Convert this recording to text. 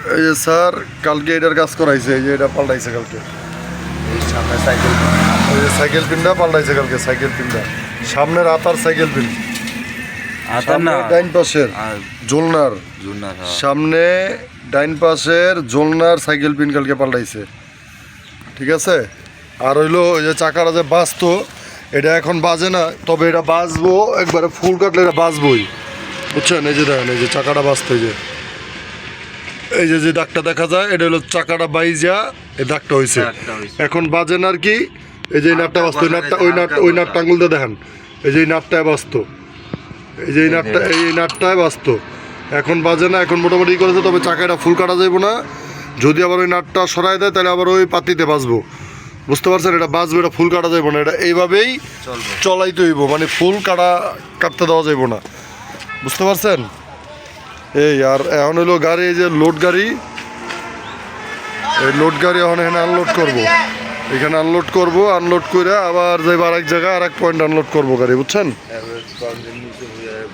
এই যে স্যার কালকে এটার কাজ করাইছে, এই যে এটা পাল্টাইছে কালকে। এই সামনে সাইকেল এই যে সাইকেল পিনটা পাল্টাইছে কালকে, সাইকেল পিনটা সামনের হাতার সাইকেল পিন, আতার না ডাইন পাশের জোলনার জুনার সামনে ডাইন পাশের জোলনার সাইকেল পিন কালকে পাল্টাইছে, ঠিক আছে। আর হইলো ওই যে চাকাটা যে বাজতো এটা এখন বাজে না, তবে এটা বাজবো একবারে ফুল কাটলে এটা বাজবই, বুঝছেন। এই যে দেখেন এই যে চাকাটা বাজতো, এই যে যে দাগটা দেখা যায় এটা হলো চাকাটা বাইজা এই দাগটা হয়েছে। এখন বাজে না আর কি, এই যে এই নাটটা বাজতো, ওই নাটটা আঙুল দিয়ে দেখেন, এই যে এই নাটটায় বাজতো, এই যে এই নাটটায় বাজতো, এখন বাজে না, এখন মোটামুটি করেছে। তবে চাকাটা ফুল কাটা যাইবো না, যদি আবার ওই নাটটা সরাই দেয় তাহলে আবার ওই পাতিতে বাজবো, বুঝতে পারছেন। এটা বাজবে, এটা ফুল কাটা যাইবো না, এটা এইভাবেই চলাইতে হইব, মানে ফুল কাটতে দেওয়া যাইবো না, বুঝতে পারছেন। এই আর এখন হইলো গাড়ি, এই যে লোড গাড়ি, এই লোড গাড়ি এখন এখানে আনলোড করবো, এখানে আনলোড করবো, আনলোড করে আবার যাইবো আরেক জায়গায়, আর এক পয়েন্ট আনলোড করবো গাড়ি, বুঝছেন।